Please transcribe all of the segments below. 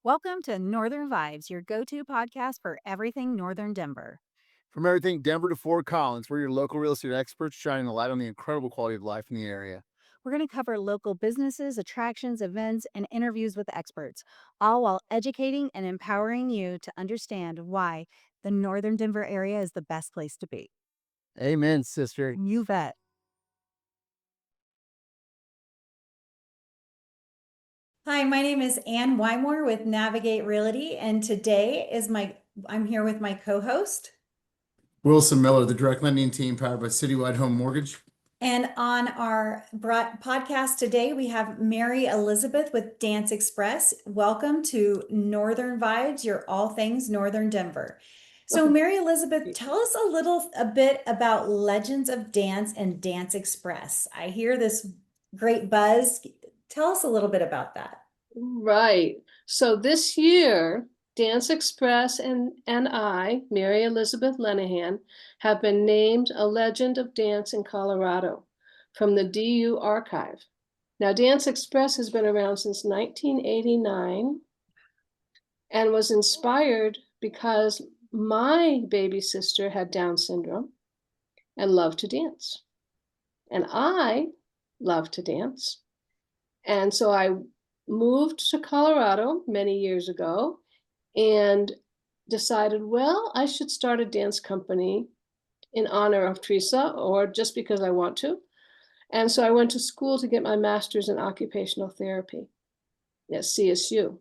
Welcome to Northern Vibes, your go-to podcast for everything Northern Denver. From everything Denver to Fort Collins, we're your local real estate experts shining a light on the incredible quality of life in the area. We're going to cover local businesses, attractions, events, and interviews with experts, all while educating and empowering you to understand why the Northern Denver area is the best place to be. Amen, sister. You bet. Hi, my name is Ann Wymore with Navigate Realty, and today I'm here with my co-host. Wilson Miller, the direct lending team powered by Citywide Home Mortgage. And on our podcast today, we have Mary Elizabeth with Dance Express. Welcome to Northern Vibes, your all things Northern Denver. So Mary Elizabeth, tell us a bit about Legends of Dance and Dance Express. I hear this great buzz. Tell us a little bit about that. Right. So this year, Dance Express and I, Mary Elizabeth Lenahan, have been named a Legend of Dance in Colorado from the DU Archive. Now, Dance Express has been around since 1989 and was inspired because my baby sister had Down syndrome and loved to dance. And I love to dance. And so I moved to Colorado many years ago and decided, well, I should start a dance company in honor of Teresa or just because I want to. And so I went to school to get my master's in occupational therapy at CSU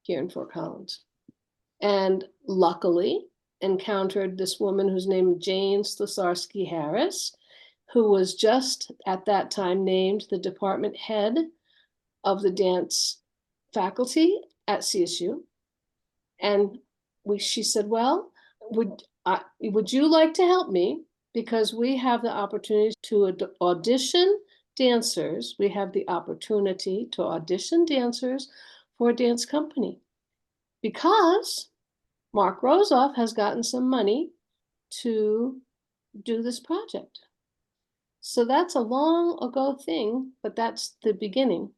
here in Fort Collins. And luckily encountered this woman who's named Jane Slesarski Harris, who was just at that time named the department head of the dance faculty at CSU. And she said, well, would you like to help me? Because we have the opportunity to audition dancers. We have the opportunity to audition dancers for a dance company. Because Mark Rosoff has gotten some money to do this project. So that's a long ago thing, but that's the beginning.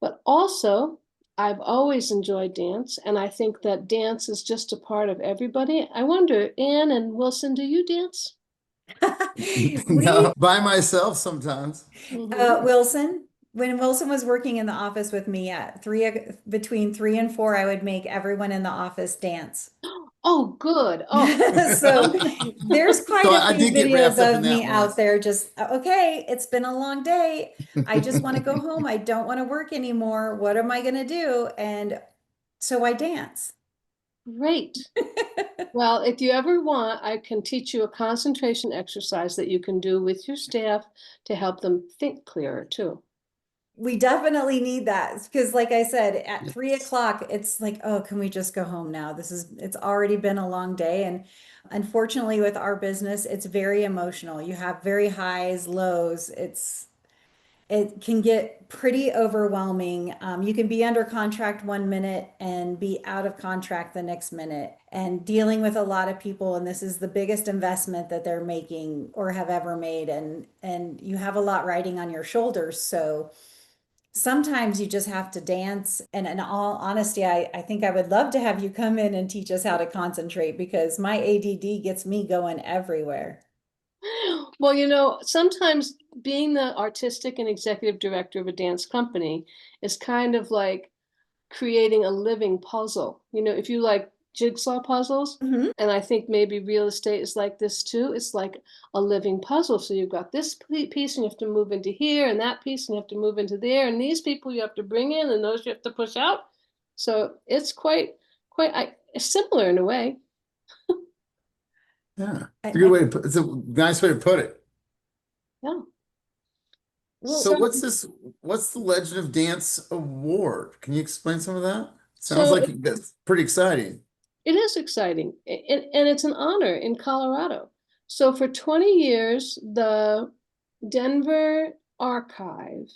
But also, I've always enjoyed dance, and I think that dance is just a part of everybody. I wonder, Ann and Wilson, do you dance? No, by myself sometimes. Wilson, when Wilson was working in the office with me at between 3 and 4, I would make everyone in the office dance. Oh, good. Oh, So there's quite So a I few did get wrapped videos up of in that me out once. there just, okay, it's been a long day. I just want to go home. I don't want to work anymore. What am I going to do? And so I dance. great. Well, if you ever want, I can teach you a concentration exercise that you can do with your staff to help them think clearer too. We definitely need that because, like I said, at 3 o'clock, it's like, oh, can we just go home now? It's already been a long day. And unfortunately, with our business, it's very emotional. You have very highs, lows. It can get pretty overwhelming. You can be under contract 1 minute and be out of contract the next minute, and dealing with a lot of people. And this is the biggest investment that they're making or have ever made. And you have a lot riding on your shoulders. So sometimes you just have to dance. And in all honesty, I think I would love to have you come in and teach us how to concentrate because my ADD gets me going everywhere. Well, sometimes being the artistic and executive director of a dance company is kind of like creating a living puzzle. If you like jigsaw puzzles, Mhm. and I think maybe real estate is like this too. It's like a living puzzle. So you've got this piece and you have to move into here, and that piece and you have to move into there, and these people you have to bring in, and those you have to push out. So it's quite similar in a way. Yeah, it's a nice way to put it. Yeah. Well, So what's the Legend of Dance Award? Can you explain some of that? Sounds So like that's pretty exciting. it is exciting, and it's an honor in Colorado. So for 20 years, the Denver Archive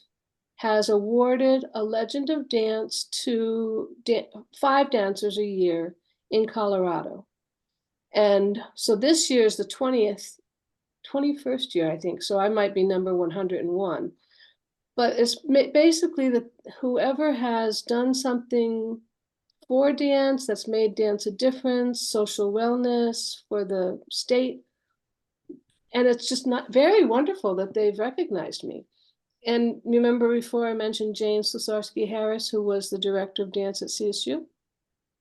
has awarded a Legend of Dance to 5 dancers a year in Colorado. And so this year is the 21st year, I think. So I might be number 101. But it's basically that whoever has done something for dance, that's made dance a difference, social wellness for the state. And it's just not very wonderful that they've recognized me. And remember before I mentioned Jane Slesarski Harris, who was the director of dance at CSU?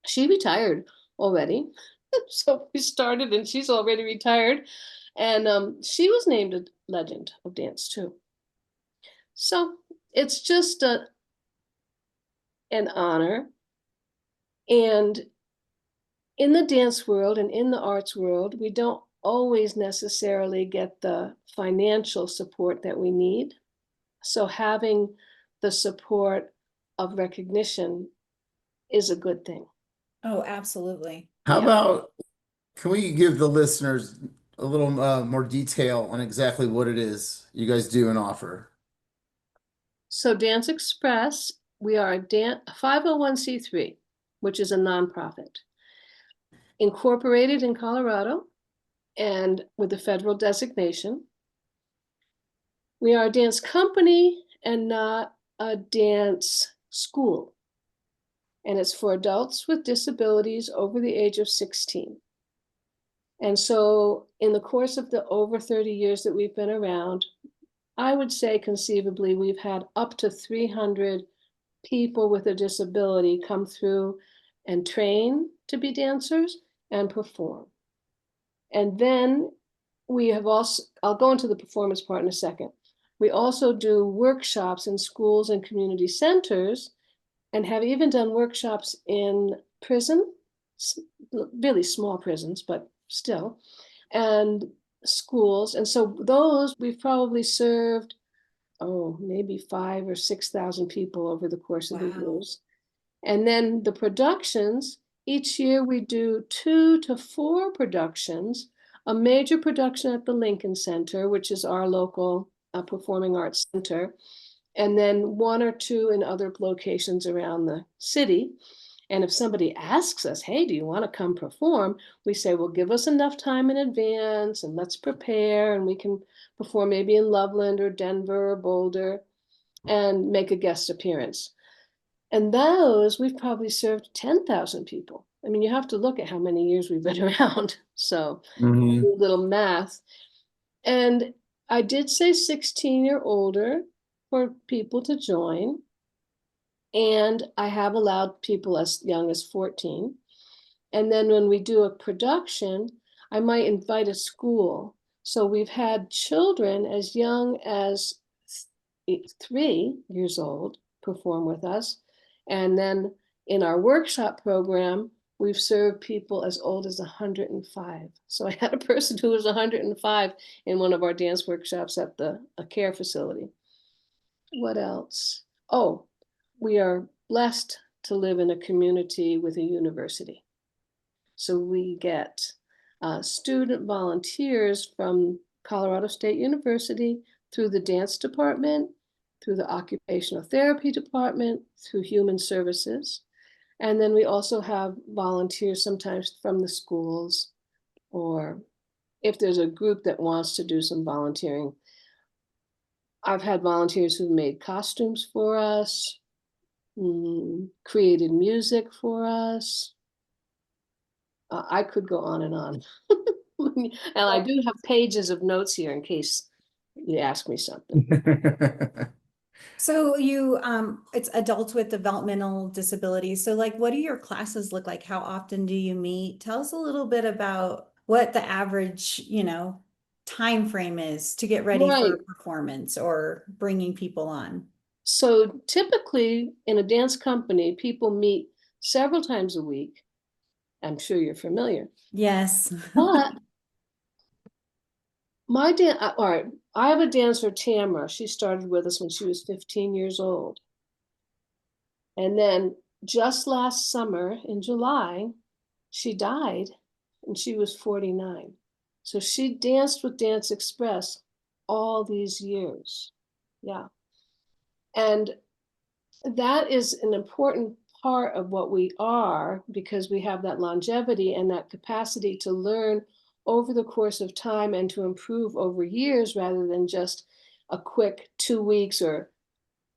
She retired already. So we started and she's already retired. And she was named a legend of dance too. So it's just an honor. And in the dance world and in the arts world, we don't always necessarily get the financial support that we need. So having the support of recognition is a good thing. Oh, absolutely. How Yeah. about, can we give the listeners a little more detail on exactly what it is you guys do and offer? So Dance Express, we are a 501c3, which is a nonprofit, incorporated in Colorado and with a federal designation. We are a dance company and not a dance school. And it's for adults with disabilities over the age of 16. And so in the course of the over 30 years that we've been around, I would say conceivably we've had up to 300 people with a disability come through and train to be dancers and perform. And then we have also, I'll go into the performance part in a second. We also do workshops in schools and community centers and have even done workshops in prison, really small prisons, but still, and schools. And so those we've probably served, maybe 5,000 or 6,000 people over the course of the Wow. years. And then the productions, each year we do 2 to 4 productions, a major production at the Lincoln Center, which is our local performing arts center, and then 1 or 2 in other locations around the city. And if somebody asks us, hey, do you want to come perform? We say, well, give us enough time in advance and let's prepare, and we can perform maybe in Loveland or Denver or Boulder and make a guest appearance. And those, we've probably served 10,000 people. I mean, you have to look at how many years we've been around. So Mhm. do a little math. And I did say 16 or older for people to join. And I have allowed people as young as 14. And then when we do a production, I might invite a school. So we've had children as young as 3 years old perform with us. And then in our workshop program, we've served people as old as 105. So I had a person who was 105 in one of our dance workshops at a care facility. What else? Oh, we are blessed to live in a community with a university. So we get student volunteers from Colorado State University through the dance department, through the occupational therapy department, through human services. And then we also have volunteers sometimes from the schools, or if there's a group that wants to do some volunteering. I've had volunteers who've made costumes for us, created music for us. I could go on and on. And I do have pages of notes here in case you ask me something. So you, it's adults with developmental disabilities. So like, what do your classes look like? How often do you meet? Tell us a little bit about what the average, time frame is to get ready for Right. a performance or bringing people on. So typically in a dance company, people meet several times a week. I'm sure you're familiar. Yes. But all right, I have a dancer, Tamara. She started with us when she was 15 years old. And then just last summer in July, she died and she was 49. So she danced with Dance Express all these years. Yeah. And that is an important part of what we are, because we have that longevity and that capacity to learn over the course of time and to improve over years rather than just a quick 2 weeks or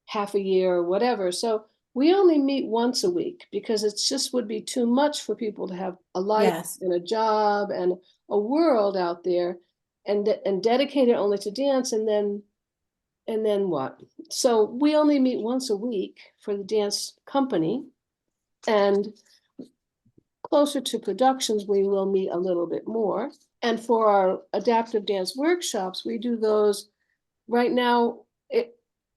half a year or whatever. So we only meet once a week because it's just would be too much for people to have a life Yes. and a job and a world out there and dedicate it only to dance and then what? So we only meet once a week for the dance company, and closer to productions, we will meet a little bit more. And for our adaptive dance workshops, we do those right now.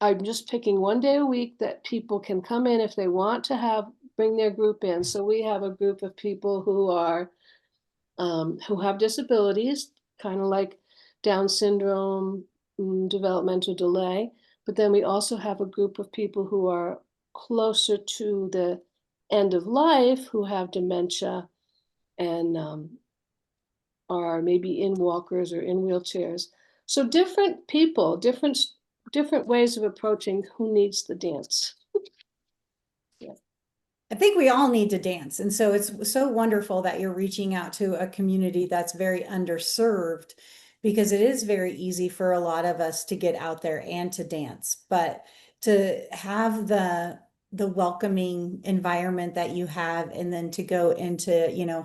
I'm just picking one day a week that people can come in if they want to bring their group in. So we have a group of people who have disabilities, kind of like Down syndrome, developmental delay. But then we also have a group of people who are closer to the end of life, who have dementia and are maybe in walkers or in wheelchairs. So different people, different ways of approaching who needs the dance. I think we all need to dance. And so it's so wonderful that you're reaching out to a community that's very underserved, because it is very easy for a lot of us to get out there and to dance. But to have the welcoming environment that you have, and then to go into,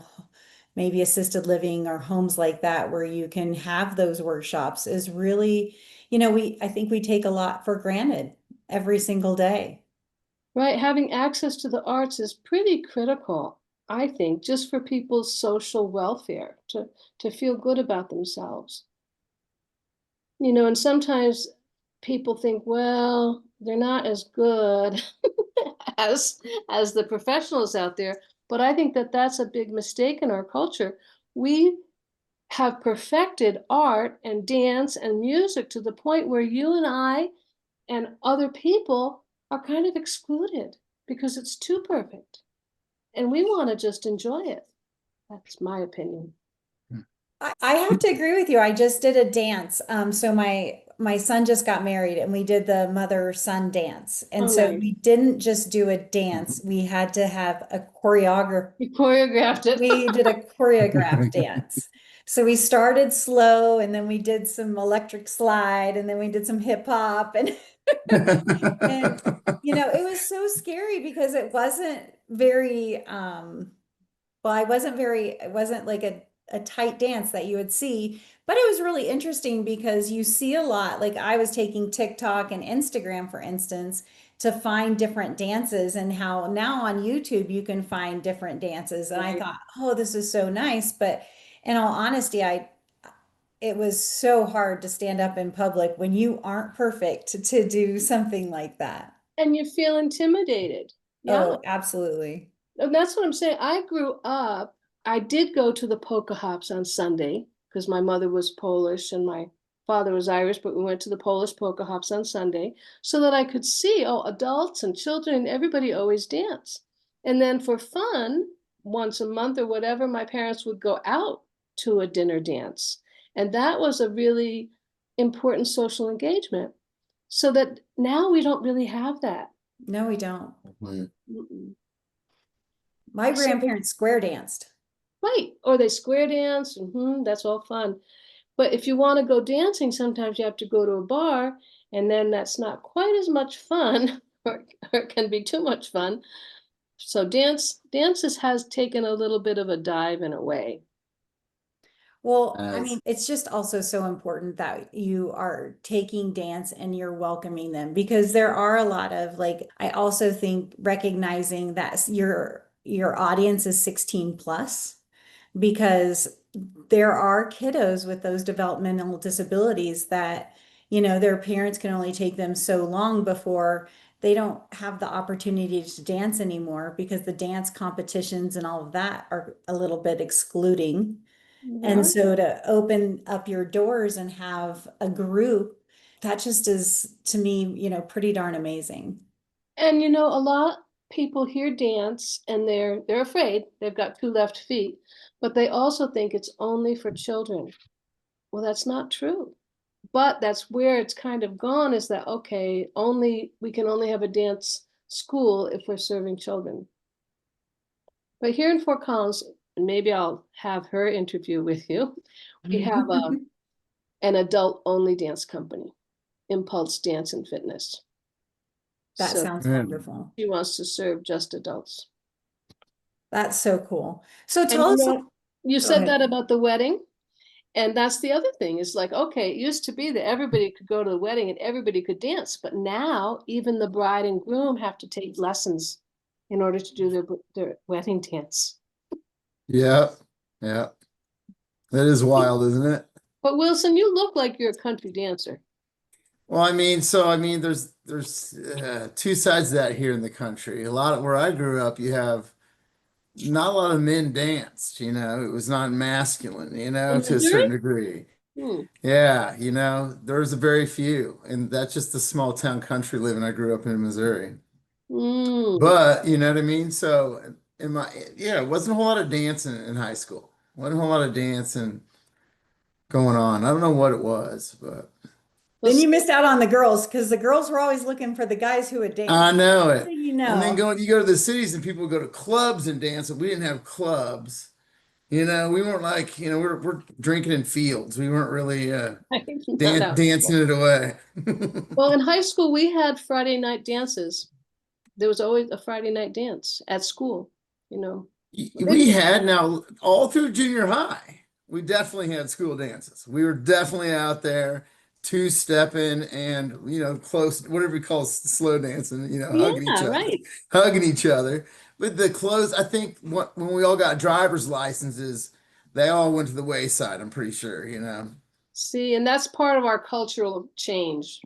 maybe assisted living or homes like that where you can have those workshops is really, I think we take a lot for granted every single day. Right, having access to the arts is pretty critical, I think, just for people's social welfare, to feel good about themselves. And sometimes people think, well, they're not as good as the professionals out there, but I think that that's a big mistake in our culture. We have perfected art and dance and music to the point where you and I and other people are kind of excluded because it's too perfect. And we want to just enjoy it. That's my opinion. I have to agree with you. I just did a dance. So my son just got married, and we did the mother-son dance. And Oh, so nice. we didn't just do a dance. We had to have a choreographer. You choreographed it. We did a choreographed dance. So we started slow, and then we did some electric slide, and then we did some hip hop, and and it was so scary because it wasn't very well, it wasn't like a tight dance that you would see, but it was really interesting because you see a lot. Like, I was taking TikTok and Instagram, for instance, to find different dances, and how now on YouTube you can find different dances. And I Right. thought, oh, this is so nice. But in all honesty, it was so hard to stand up in public when you aren't perfect to do something like that. And you feel intimidated. Yeah. Oh, absolutely. And that's what I'm saying. I did go to the polka hops on Sunday because my mother was Polish and my father was Irish, but we went to the Polish polka hops on Sunday so that I could see, adults and children and everybody always dance. And then for fun, once a month or whatever, my parents would go out to a dinner dance. And that was a really important social engagement. So that now we don't really have that. No, we don't. Mm-mm. My So grandparents square danced. right, or they square dance, that's all fun. But if you want to go dancing, sometimes you have to go to a bar, and then that's not quite as much fun, or it can be too much fun. So dances has taken a little bit of a dive in a way. Well, I Nice. mean, it's just also so important that you are taking dance and you're welcoming them, because there are a lot of, like, I also think recognizing that your audience is 16 plus, because there are kiddos with those developmental disabilities that, their parents can only take them so long before they don't have the opportunity to dance anymore, because the dance competitions and all of that are a little bit excluding. And Yeah. so to open up your doors and have a group, that just is, to me, pretty darn amazing. And a lot people hear dance and they're afraid they've got two left feet, but they also think it's only for children. Well, that's not true. But that's where it's kind of gone, is that okay, we can only have a dance school if we're serving children. But here in Fort Collins, and maybe I'll have her interview with you, we have an adult only dance company, Impulse Dance and Fitness. That So sounds Good. wonderful. she wants to serve just adults. That's so cool. So And tell us, you go said ahead. that about the wedding. And that's the other thing is like, okay, it used to be that everybody could go to the wedding and everybody could dance. But now even the bride and groom have to take lessons in order to do their wedding dance. Yeah. Yeah. That is wild, isn't it? But Wilson, you look like you're a country dancer. Well, there's two sides to that here in the country. A lot of where I grew up, you have not a lot of men danced, it was not masculine, In to a certain Missouri? degree. Hmm. Yeah, there's a very few, and that's just the small town country living. I grew up in Missouri. Mm. But you know what I mean? So yeah, it wasn't a whole lot of dancing in high school. Wasn't a whole lot of dancing going on. I don't know what it was, but Well, Then you missed out on the girls because the girls were always looking for the guys who would dance. I know it. You And then know. you go to the cities and people go to clubs and dance, and we didn't have clubs. We weren't like, we're drinking in fields. We weren't really not out. dancing it away. Well, in high school, we had Friday night dances. There was always a Friday night dance at school, you know. We had now all through junior high, we definitely had school dances. We were definitely out there two-stepping and close, whatever we call slow dancing, Yeah, right. hugging each other. But the clothes, I think when we all got driver's licenses, they all went to the wayside, I'm pretty sure. See, and that's part of our cultural change.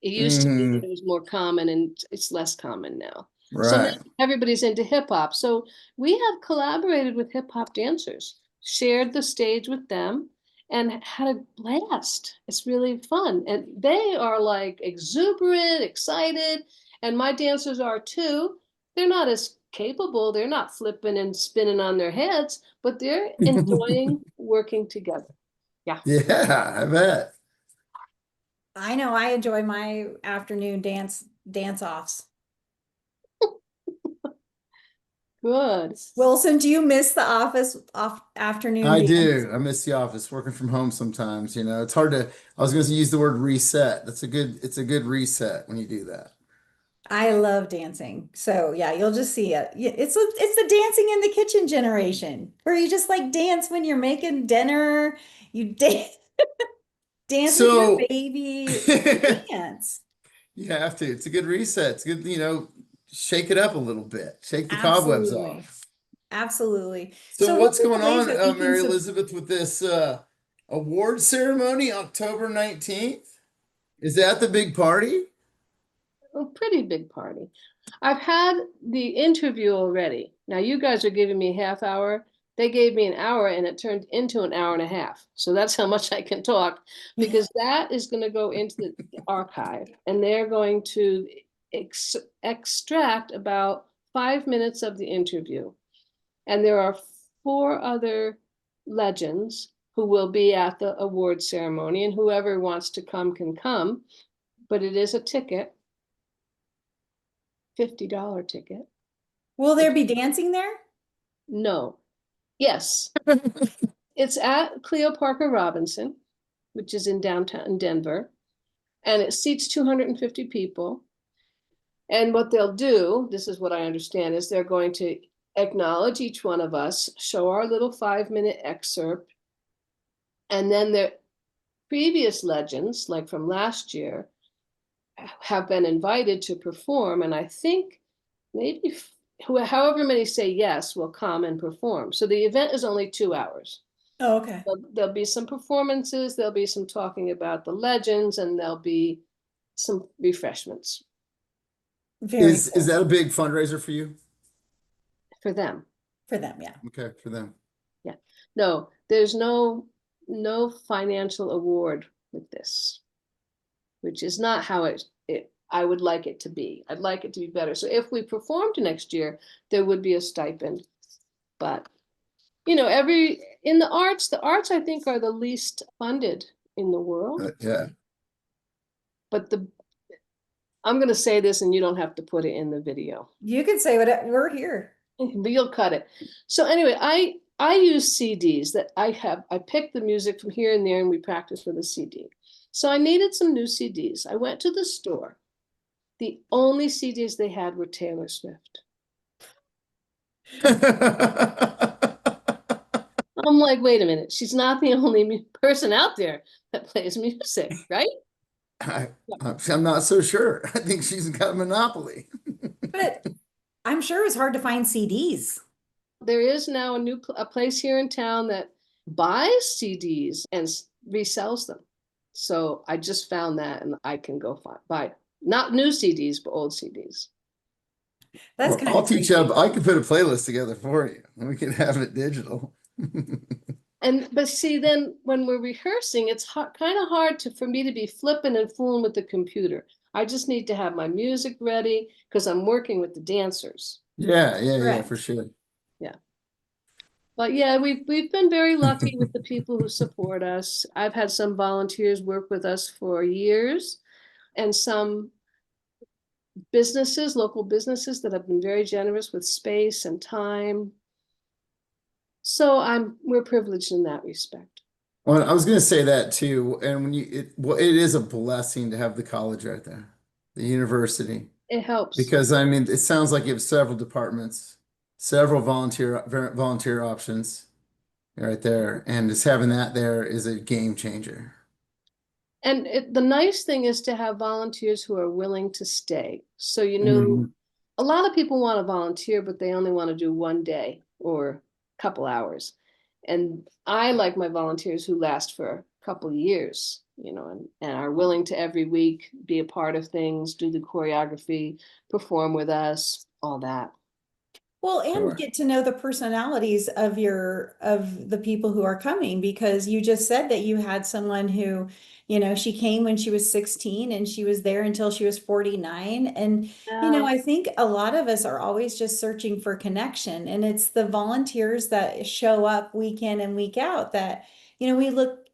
It used to be Hmm. that it was more common and it's less common now. So now Right. everybody's into hip hop. So we have collaborated with hip hop dancers, shared the stage with them, and had a blast. It's really fun. And they are like exuberant, excited, and my dancers are too. They're not as capable, they're not flipping and spinning on their heads, but they're enjoying working together. Yeah. Yeah, I bet. I know I enjoy my afternoon dance offs. Good. Wilson, do you miss the office off afternoon I dance? do. I miss the office, working from home sometimes, It's hard to, I was going to use the word reset. It's a good reset when you do that. I love dancing. So yeah, you'll just see it. It's the dancing in the kitchen generation where you just like dance when you're making dinner. You dance dance with your So baby. you Dance. have to. It's a good reset. It's good, shake it up a little bit, shake the cobwebs Absolutely. off. Absolutely. So So what what's are going the ways on, that we can Mary Elizabeth, with this award ceremony October 19th? Is that the big party? A pretty big party. I've had the interview already. Now you guys are giving me a half hour. They gave me an hour and it turned into an hour and a half. So that's how much I can talk because that is going to go into the archive and they're going to extract about 5 minutes of the interview. And there are 4 other legends who will be at the award ceremony, and whoever wants to come can come. But it is a ticket, $50 ticket. Will there be dancing there? No. Yes. It's at Cleo Parker Robinson, which is in downtown Denver, and it seats 250 people. And what they'll do, this is what I understand, is they're going to acknowledge each one of us, show our little 5-minute excerpt, and then the previous legends, like from last year, have been invited to perform. And I think maybe however many say yes will come and perform. So the event is only 2 hours. Oh, okay. There'll be some performances, there'll be some talking about the legends, and there'll be some refreshments Very Is cool that a big fundraiser for you? for them. for them. Yeah. Okay, for them. Yeah. No, there's no financial award with this, which is not how I would like it to be. I'd like it to be better. So if we performed next year, there would be a stipend. But in the arts I think are the least funded in the world. Yeah. But I'm going to say this and you don't have to put it in the video. You can say what we're here. But you'll cut it. So anyway, I use CDs that I picked the music from here and there and we practice with a CD. So I needed some new CDs. I went to the store The only CDs they had were Taylor Swift. I'm like, wait a minute, she's not the only person out there that plays music, right? I, I'm not so sure. I think she's got a monopoly. But I'm sure it's hard to find CDs. There is now a place here in town that buys CDs and resells them. So I just found that, and I can go buy not new CDs, but old CDs. That's Well, kind I'll of teach you. crazy. I can put a playlist together for you, and we can have it digital. But see, then when we're rehearsing, it's kind of hard for me to be flipping and fooling with the computer. I just need to have my music ready because I'm working with the dancers. Yeah, for Correct. sure. Yeah. But yeah, we've been very lucky with the people who support us. I've had some volunteers work with us for years, and some businesses, local businesses that have been very generous with space and time. So we're privileged in that respect. Well, I was going to say that too. And well, it is a blessing to have the college right there, the university, It helps. because I mean, it sounds like you have several departments, several volunteer options right there, and just having that there is a game changer. And the nice thing is to have volunteers who are willing to stay. So, Mhm. a lot of people want to volunteer, but they only want to do one day or a couple hours. And I like my volunteers who last for a couple of years, and are willing to every week be a part of things, do the choreography, perform with us, all that. Well, and Sure. get to know the personalities of the people who are coming, because you just said that you had someone who, she came when she was 16 and she was there until she was 49. And, Yeah. I think a lot of us are always just searching for connection. And it's the volunteers that show up week in and week out that, we look,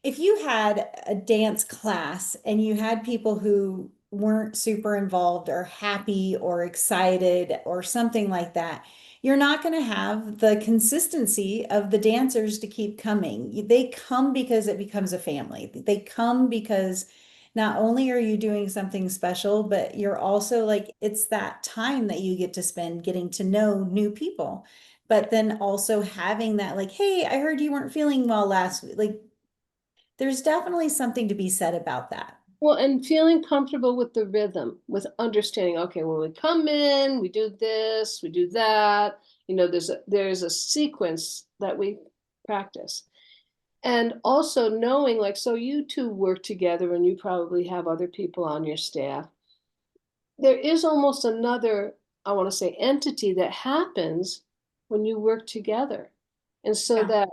if you had a dance class and you had people who weren't super involved or happy or excited or something like that, you're not going to have the consistency of the dancers to keep coming. They come because it becomes a family. They come because not only are you doing something special, but you're also like, it's that time that you get to spend getting to know new people. But then also having that, like, hey, I heard you weren't feeling well last week. Like, there's definitely something to be said about that. Well, and feeling comfortable with the rhythm, with understanding, okay, when we come in, we do this, we do that. There's a sequence that we practice. And also knowing, like, so you two work together and you probably have other people on your staff. There is almost another, I want to say, entity that happens when you work together. And so Yeah. that,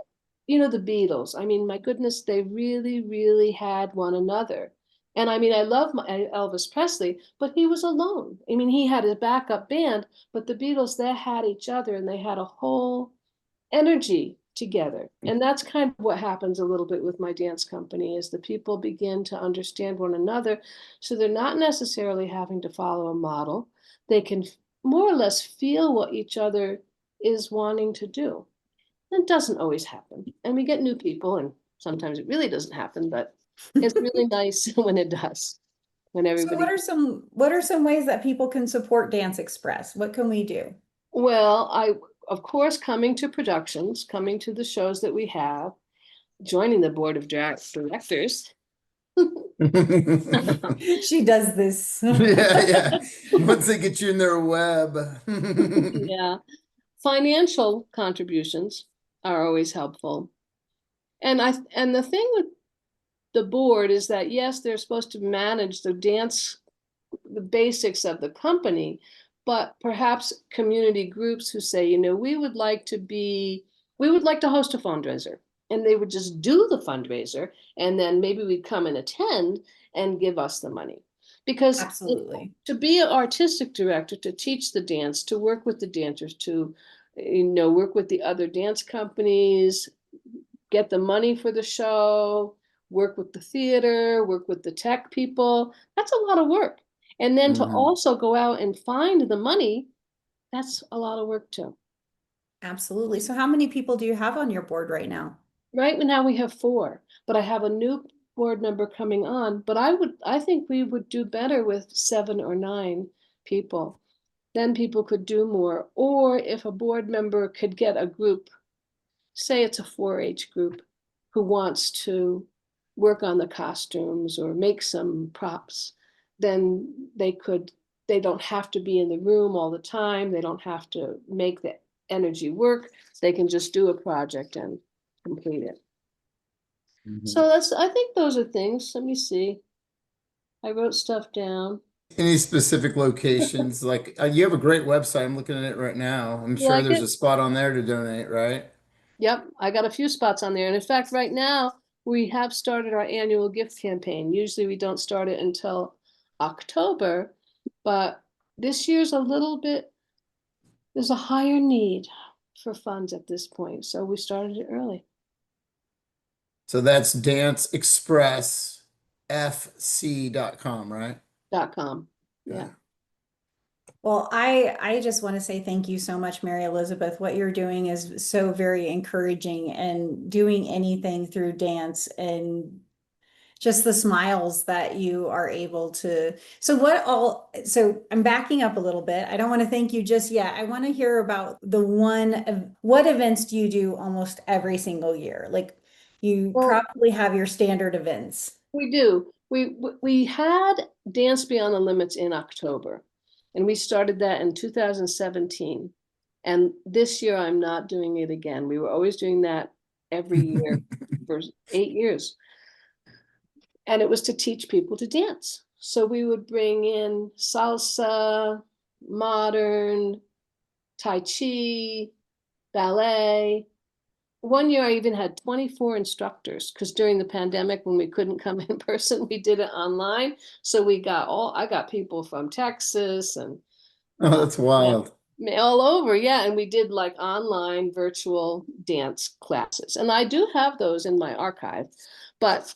the Beatles, I mean, my goodness, they really, really had one another. And I mean, I love Elvis Presley, but he was alone. I mean, he had a backup band, but the Beatles, they had each other and they had a whole energy together. And that's kind of what happens a little bit with my dance company is the people begin to understand one another. So they're not necessarily having to follow a model. They can more or less feel what each other is wanting to do. It doesn't always happen. And we get new people, and sometimes it really doesn't happen, but it's really nice when it does, when So everybody. what are some ways that people can support Dance Express? What can we do? Well, of course, coming to productions, coming to the shows that we have, joining the board of directors. She does this. Yeah. Once they get you in their web. Yeah. Financial contributions are always helpful. And the thing with the board is that, yes, they're supposed to manage the basics of the company, but perhaps community groups who say, we would like to host a fundraiser, and they would just do the fundraiser, and then maybe we'd come and attend and give us the money. Because Absolutely. to be an artistic director, to teach the dance, to work with the dancers, to work with the other dance companies, get the money for the show, work with the theater, work with the tech people. That's a lot of work. And then to Mhm. also go out and find the money, that's a lot of work too. Absolutely. So how many people do you have on your board right now? Right now we have 4, but I have a new board member coming on, but I think we would do better with 7 or 9 people. Then people could do more. Or if a board member could get a group, say it's a 4-H group, who wants to work on the costumes or make some props, then they don't have to be in the room all the time. They don't have to make the energy work. They can just do a project and complete it. So I think those are things. Let me see. I wrote stuff down. Any specific locations? Like you have a great website. I'm looking at it right now. I'm You sure like there's it? a spot on there to donate, right? Yep, I got a few spots on there. And in fact, right now, we have started our annual gift campaign. Usually we don't start it until October, but this year's there's a higher need for funds at this point. So we started it early. So that's danceexpressfc.com, right? .com. Yeah. Well, I just want to say thank you so much, Mary Elizabeth. What you're doing is so very encouraging, and doing anything through dance and just the smiles that you are able to. So I'm backing up a little bit. I don't want to thank you just yet. I want to hear about what events do you do almost every single year? Like, you Well, probably have your standard events. we do. We had Dance Beyond the Limits in October, and we started that in 2017. And this year I'm not doing it again. We were always doing that every year for 8 years. And it was to teach people to dance. So we would bring in salsa, modern, tai chi, ballet. One year I even had 24 instructors, because during the pandemic, when we couldn't come in person, we did it online. So I got people from Texas and Oh, that's wild. all over. Yeah. And we did like online virtual dance classes. And I do have those in my archive, but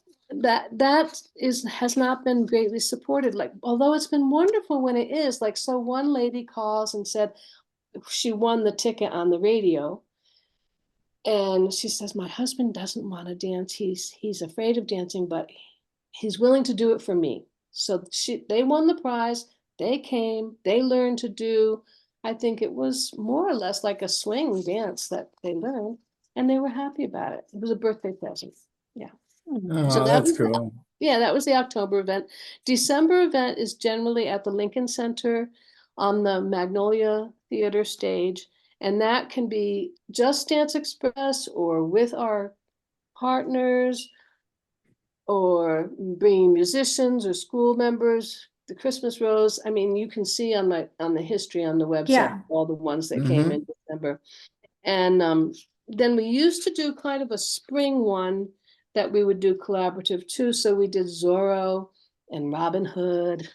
has not been greatly supported. Like, although it's been wonderful when it is, like, so one lady calls and said she won the ticket on the radio. And she says, my husband doesn't want to dance. He's afraid of dancing, but he's willing to do it for me. So they won the prize. They came, they learned to do, I think it was more or less like a swing dance that they learned, and they were happy about it. It was a birthday present. Yeah. So Oh, that's cool. that was the October event. December event is generally at the Lincoln Center on the Magnolia Theater stage. And that can be just Dance Express or with our partners, or bringing musicians or school members. The Christmas Rose, I mean, you can see on the history on the website, Yeah. all the ones that came in December. And then we used to do kind of a spring one that we would do collaborative too. So we did Zorro and Robin Hood.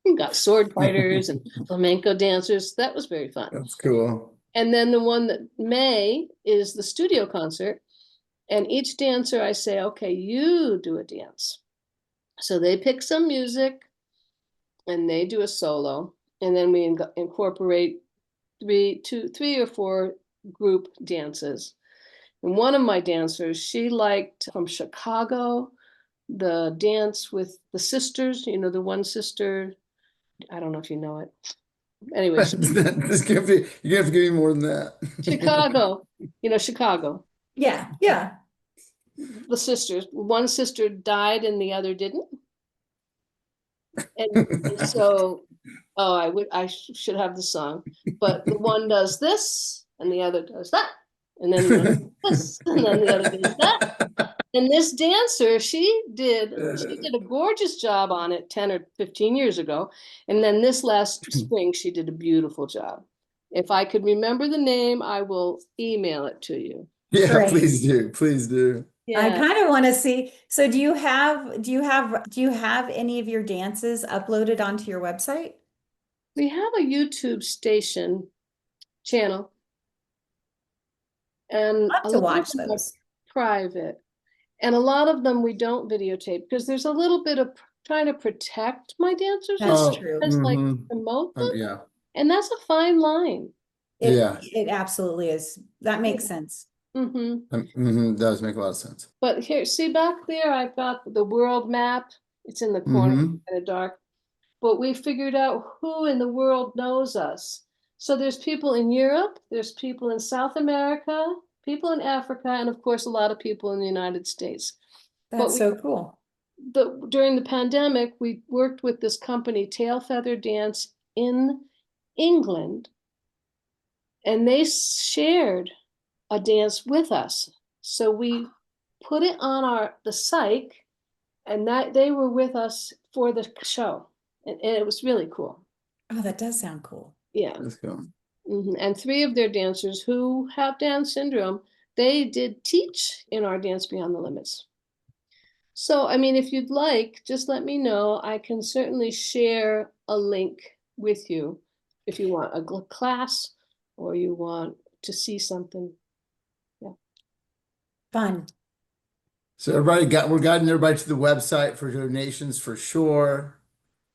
We got sword fighters and flamenco dancers. That was very fun. That's cool. And then the one that May is the studio concert. And each dancer, I say, okay, you do a dance. So they pick some music and they do a solo. And then we incorporate 3 or 4 group dances. And one of my dancers, she liked from Chicago, the dance with the sisters, the one sister, I don't know if you know it. Anyway, You're gonna have to give me more than that. Chicago, Chicago. Yeah. Yeah. The sisters, one sister died and the other didn't. And so, I should have the song, but the one does this and the other does that. And then this, and then the other does that. And this dancer, she did a gorgeous job on it 10 or 15 years ago. And then this last spring, she did a beautiful job. If I could remember the name, I will email it to you. Yeah, Great. please do. Please do. Yeah. I kind of want to see. So do you have any of your dances uploaded onto your website? We have a YouTube station channel. And I'll have to watch those. Private. And a lot of them we don't videotape because there's a little bit of trying to protect my dancers. That's true. Just like promote them. Yeah. And that's a fine line. It absolutely is. That makes sense. Does make a lot of sense. But here, see back there, I've got the world map. It's in the corner, Mm-hmm. kind of dark. But we figured out who in the world knows us. So there's people in Europe, there's people in South America, people in Africa, and of course, a lot of people in the United States. That's But so cool. during the pandemic, we worked with this company, Tail Feather Dance in England, and they shared a dance with us. So we put it on the site, and that they were with us for the show, and it was really cool. Oh, that does sound cool. Yeah. Let's go. And 3 of their dancers who have Down syndrome, they did teach in our Dance Beyond the Limits. So, I mean, if you'd like, just let me know. I can certainly share a link with you if you want a class or you want to see something. Yeah. Fun. So we're guiding everybody to the website for donations for sure.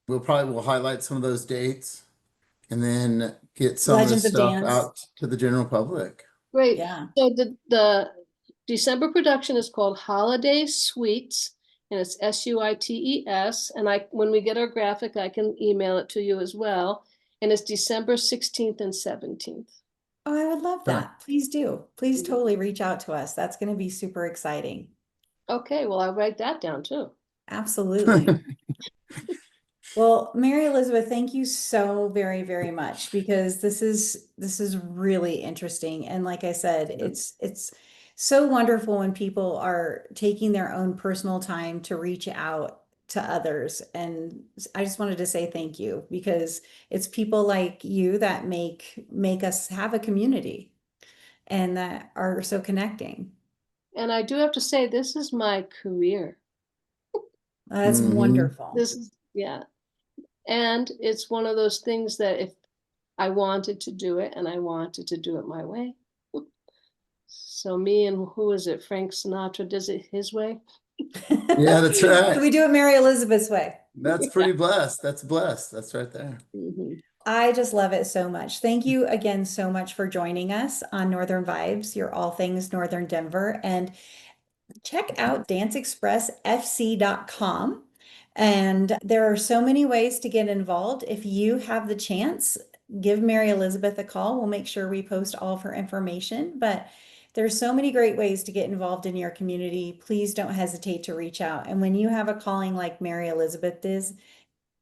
We'll highlight some of those dates and then get some of Legends this of stuff Dance. out to the general public. Great. Yeah. So the December production is called Holiday Suites, and it's SUITES. And when we get our graphic, I can email it to you as well. And it's December 16th and 17th. Oh, I would love that. Please do. Please totally reach out to us. That's going to be super exciting. Okay, well, I'll write that down too. Absolutely. Well, Mary Elizabeth, thank you so very, very much, because this is really interesting. And like I said, it's so wonderful when people are taking their own personal time to reach out to others. And I just wanted to say thank you, because it's people like you that make us have a community and that are so connecting. And I do have to say, this is my career. That's wonderful. This is, yeah. And it's one of those things that if I wanted to do it and I wanted to do it my way. So me and who is it? Frank Sinatra does it his way. Yeah, that's right. So we do it Mary Elizabeth's way. That's pretty blessed. That's blessed. That's right there. I just love it so much. Thank you again so much for joining us on Northern Vibes, your all things Northern Denver. And check out danceexpressfc.com. And there are so many ways to get involved. If you have the chance, give Mary Elizabeth a call. We'll make sure we post all of her information. But there's so many great ways to get involved in your community. Please don't hesitate to reach out. And when you have a calling like Mary Elizabeth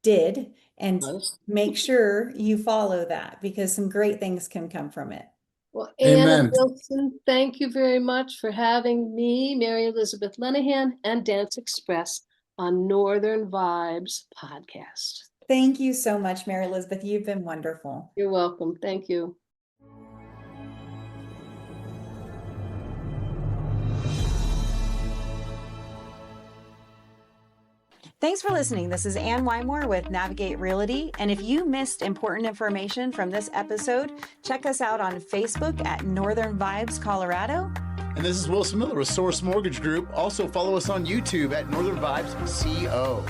did, and make sure you follow that, because some great things can come from it. Well, Ann and Amen. Wilson, thank you very much for having me, Mary Elizabeth Lenahan, and Dance Express on Northern Vibes podcast. Thank you so much, Mary Elizabeth. You've been wonderful. You're welcome. Thank you. Thanks for listening. This is Ann Wymore with Navigate Realty. And if you missed important information from this episode, check us out on Facebook at Northern Vibes Colorado. And this is Wilson Miller with Source Mortgage Group. Also follow us on YouTube at Northern Vibes CO.